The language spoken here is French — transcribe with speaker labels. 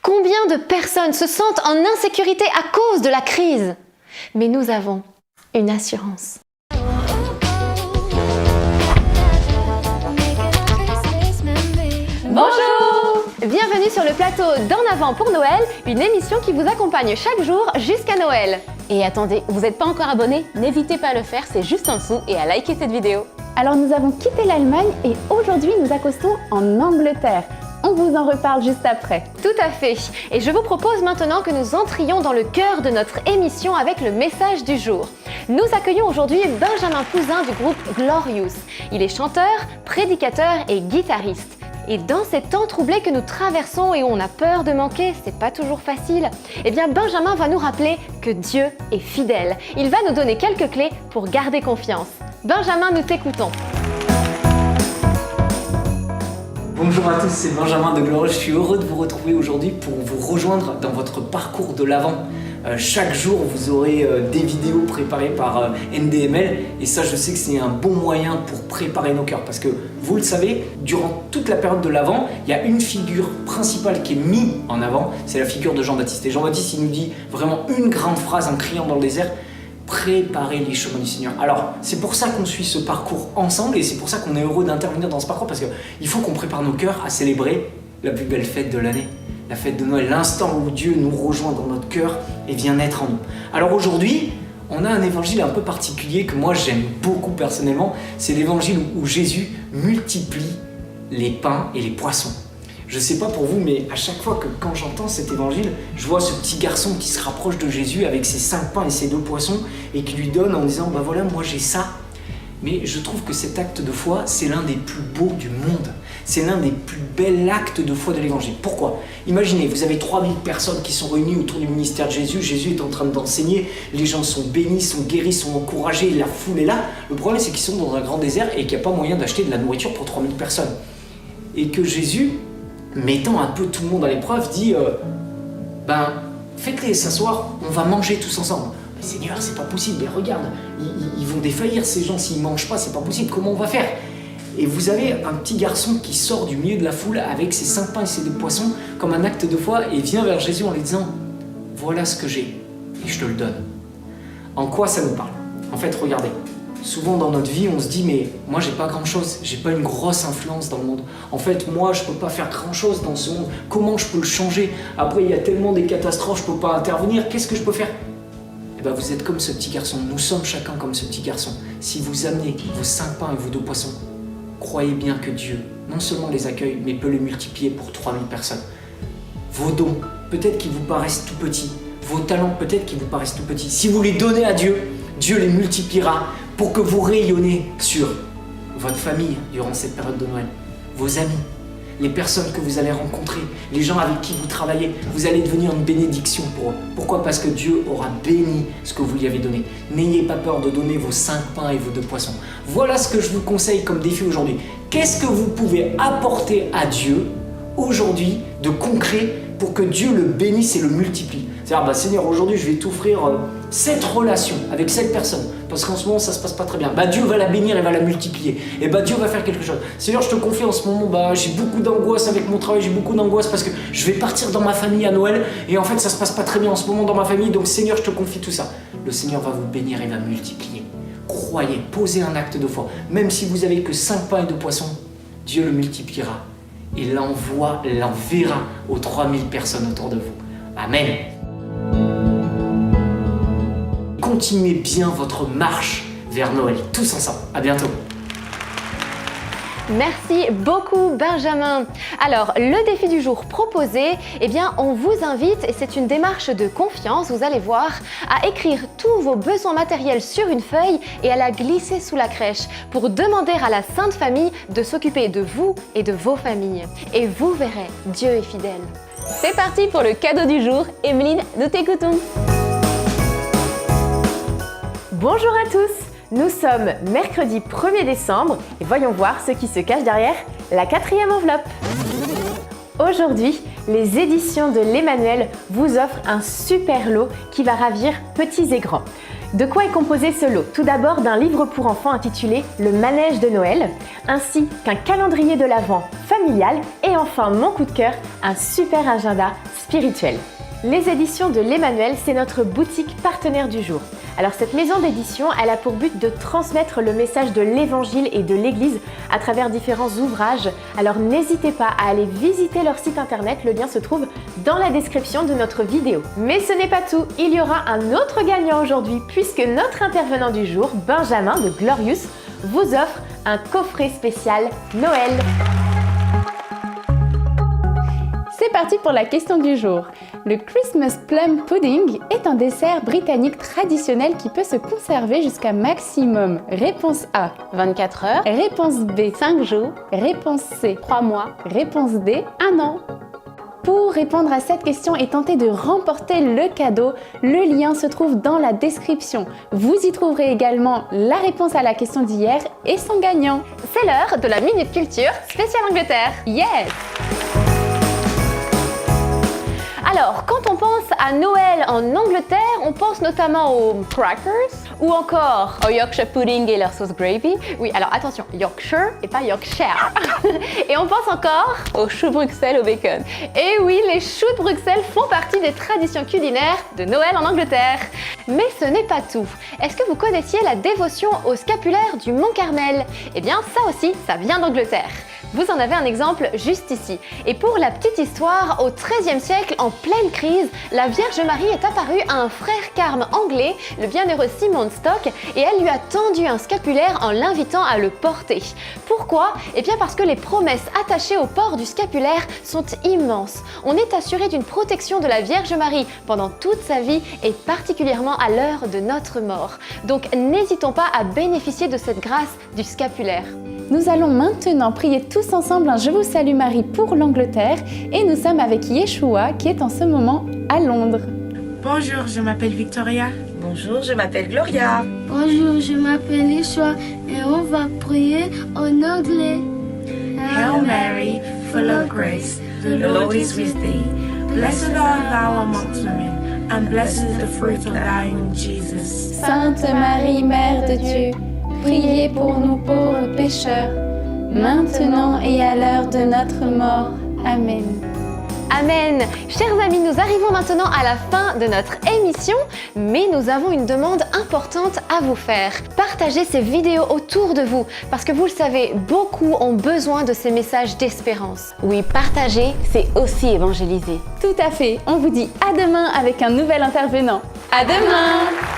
Speaker 1: Combien de personnes se sentent en insécurité à cause de la crise? Mais nous avons une assurance. Bonjour! Bienvenue sur le plateau d'En Avant pour Noël, une émission qui vous accompagne chaque jour jusqu'à Noël.
Speaker 2: Et attendez, vous n'êtes pas encore abonné? N'hésitez pas à le faire, c'est juste en dessous, et à liker cette vidéo.
Speaker 3: Alors nous avons quitté l'Allemagne et aujourd'hui nous accostons en Angleterre. On vous en reparle juste après.
Speaker 1: Tout à fait. Et je vous propose maintenant que nous entrions dans le cœur de notre émission avec le message du jour. Nous accueillons aujourd'hui Benjamin Pouzin du groupe Glorious. Il est chanteur, prédicateur et guitariste. Et dans ces temps troublés que nous traversons et où on a peur de manquer, c'est pas toujours facile, eh bien Benjamin va nous rappeler que Dieu est fidèle. Il va nous donner quelques clés pour garder confiance. Benjamin, nous t'écoutons.
Speaker 4: Bonjour à tous, c'est Benjamin de Glorious. Je suis heureux de vous retrouver aujourd'hui pour vous rejoindre dans votre parcours de l'Avent. Chaque jour, vous aurez des vidéos préparées par NDML et ça, je sais que c'est un bon moyen pour préparer nos cœurs parce que vous le savez, durant toute la période de l'Avent, il y a une figure principale qui est mise en avant, c'est la figure de Jean-Baptiste. Et Jean-Baptiste, il nous dit vraiment une grande phrase en criant dans le désert: préparer les chemins du Seigneur. Alors, c'est pour ça qu'on suit ce parcours ensemble et c'est pour ça qu'on est heureux d'intervenir dans ce parcours parce qu'il faut qu'on prépare nos cœurs à célébrer la plus belle fête de l'année. La fête de Noël, l'instant où Dieu nous rejoint dans notre cœur et vient naître en nous. Alors aujourd'hui, on a un évangile un peu particulier que moi j'aime beaucoup personnellement. C'est l'évangile où Jésus multiplie les pains et les poissons. Je ne sais pas pour vous, mais à chaque fois que quand j'entends cet évangile, je vois ce petit garçon qui se rapproche de Jésus avec ses 5 pains et ses 2 poissons et qui lui donne en disant « bah voilà, moi j'ai ça ». Mais je trouve que cet acte de foi, c'est l'un des plus beaux du monde. C'est l'un des plus bels actes de foi de l'évangile. Pourquoi? Imaginez, vous avez 3000 personnes qui sont réunies autour du ministère de Jésus. Jésus est en train d'enseigner. Les gens sont bénis, sont guéris, sont encouragés. La foule est là. Le problème, c'est qu'ils sont dans un grand désert et qu'il n'y a pas moyen d'acheter de la nourriture pour 3000 personnes. Et que Jésus, mettant un peu tout le monde à l'épreuve, dit faites-les s'asseoir, on va manger tous ensemble. Mais Seigneur, c'est pas possible, mais regarde, ils vont défaillir ces gens s'ils mangent pas, c'est pas possible, comment on va faire? Et vous avez un petit garçon qui sort du milieu de la foule avec ses 5 pains et ses 2 poissons comme un acte de foi et vient vers Jésus en lui disant « Voilà ce que j'ai et je te le donne ». En quoi ça nous parle? En fait, regardez, souvent dans notre vie, on se dit « mais moi j'ai pas grand chose, j'ai pas une grosse influence dans le monde. En fait, moi je peux pas faire grand chose dans ce monde, comment je peux le changer? Après il y a tellement des catastrophes, je peux pas intervenir, qu'est-ce que je peux faire ?» Eh bien, vous êtes comme ce petit garçon, nous sommes chacun comme ce petit garçon. Si vous amenez vos 5 pains et vos 2 poissons, croyez bien que Dieu, non seulement les accueille, mais peut les multiplier pour 3000 personnes. Vos dons, peut-être qu'ils vous paraissent tout petits. Vos talents, peut-être qu'ils vous paraissent tout petits. Si vous les donnez à Dieu, Dieu les multipliera pour que vous rayonnez sur votre famille durant cette période de Noël, vos amis, les personnes que vous allez rencontrer, les gens avec qui vous travaillez, vous allez devenir une bénédiction pour eux. Pourquoi? Parce que Dieu aura béni ce que vous lui avez donné. N'ayez pas peur de donner vos 5 pains et vos 2 poissons. Voilà ce que je vous conseille comme défi aujourd'hui. Qu'est-ce que vous pouvez apporter à Dieu aujourd'hui de concret pour que Dieu le bénisse et le multiplie? C'est-à-dire, Seigneur, aujourd'hui je vais t'offrir cette relation avec cette personne, parce qu'en ce moment ça se passe pas très bien. Dieu va la bénir et va la multiplier. Et Dieu va faire quelque chose. Seigneur, je te confie en ce moment, j'ai beaucoup d'angoisse avec mon travail, j'ai beaucoup d'angoisse parce que je vais partir dans ma famille à Noël et en fait ça se passe pas très bien en ce moment dans ma famille, donc Seigneur, je te confie tout ça. Le Seigneur va vous bénir et va multiplier. Croyez, posez un acte de foi. Même si vous avez que 5 pains et 2 poissons, Dieu le multipliera et l'enverra aux 3000 personnes autour de vous. Amen. Continuez bien votre marche vers Noël, tous ensemble. À bientôt.
Speaker 1: Merci beaucoup Benjamin. Alors, le défi du jour proposé, eh bien, on vous invite, et c'est une démarche de confiance, vous allez voir, à écrire tous vos besoins matériels sur une feuille et à la glisser sous la crèche pour demander à la Sainte Famille de s'occuper de vous et de vos familles. Et vous verrez, Dieu est fidèle.
Speaker 2: C'est parti pour le cadeau du jour. Emeline, nous t'écoutons.
Speaker 3: Bonjour à tous, nous sommes mercredi 1er décembre et voyons voir ce qui se cache derrière la 4e enveloppe. Aujourd'hui, les éditions de l'Emmanuel vous offrent un super lot qui va ravir petits et grands. De quoi est composé ce lot? Tout d'abord d'un livre pour enfants intitulé Le Manège de Noël, ainsi qu'un calendrier de l'Avent familial et enfin mon coup de cœur, un super agenda spirituelle. Les éditions de l'Emmanuel, c'est notre boutique partenaire du jour. Alors cette maison d'édition, elle a pour but de transmettre le message de l'Évangile et de l'Église à travers différents ouvrages. Alors n'hésitez pas à aller visiter leur site internet, le lien se trouve dans la description de notre vidéo. Mais ce n'est pas tout, il y aura un autre gagnant aujourd'hui puisque notre intervenant du jour, Benjamin de Glorious, vous offre un coffret spécial Noël.
Speaker 2: C'est parti pour la question du jour. Le Christmas Plum Pudding est un dessert britannique traditionnel qui peut se conserver jusqu'à maximum. Réponse A, 24 heures. Réponse B, 5 jours. Réponse C, 3 mois. Réponse D, 1 an. Pour répondre à cette question et tenter de remporter le cadeau, le lien se trouve dans la description. Vous y trouverez également la réponse à la question d'hier et son gagnant.
Speaker 1: C'est l'heure de la Minute Culture spéciale Angleterre.
Speaker 2: Yes!
Speaker 1: Alors, quand on pense à Noël en Angleterre, on pense notamment aux crackers ou encore
Speaker 2: Au Yorkshire Pudding et leur sauce gravy.
Speaker 1: oui, alors attention, Yorkshire et pas Yorkshire. Et on pense encore
Speaker 2: Au chou Bruxelles au bacon.
Speaker 1: et oui, les choux de Bruxelles font partie des traditions culinaires de Noël en Angleterre. Mais ce n'est pas tout. Est-ce que vous connaissiez la dévotion au scapulaire du Mont Carmel? Eh bien, ça aussi, ça vient d'Angleterre. Vous en avez un exemple juste ici. Et pour la petite histoire, au XIIIe siècle, en pleine crise, la Vierge Marie est apparue à un frère carme anglais, le bienheureux Simon Stock, et elle lui a tendu un scapulaire en l'invitant à le porter. Pourquoi? Eh bien parce que les promesses attachées au port du scapulaire sont immenses. On est assuré d'une protection de la Vierge Marie pendant toute sa vie et particulièrement à l'heure de notre mort. Donc n'hésitons pas à bénéficier de cette grâce du scapulaire.
Speaker 2: Nous allons maintenant prier tous ensemble un Je vous salue Marie pour l'Angleterre et nous sommes avec Yeshua qui est en ce moment à Londres.
Speaker 5: Bonjour, je m'appelle Victoria.
Speaker 6: Bonjour, je m'appelle Gloria.
Speaker 7: Bonjour, je m'appelle Yeshua et on va prier en anglais.
Speaker 5: Hail Mary, full of grace, the Lord is with thee. Blessed art thou amongst women, and blessed is the fruit of thy womb, Jesus.
Speaker 2: Sainte Marie, Mère de Dieu, priez pour nous pauvres pécheurs, maintenant et à l'heure de notre mort. Amen.
Speaker 1: Amen. Chers amis, nous arrivons maintenant à la fin de notre émission, mais nous avons une demande importante à vous faire. Partagez ces vidéos autour de vous, parce que vous le savez, beaucoup ont besoin de ces messages d'espérance.
Speaker 2: Oui, partager, c'est aussi évangéliser. Tout à fait. On vous dit à demain avec un nouvel intervenant. À demain!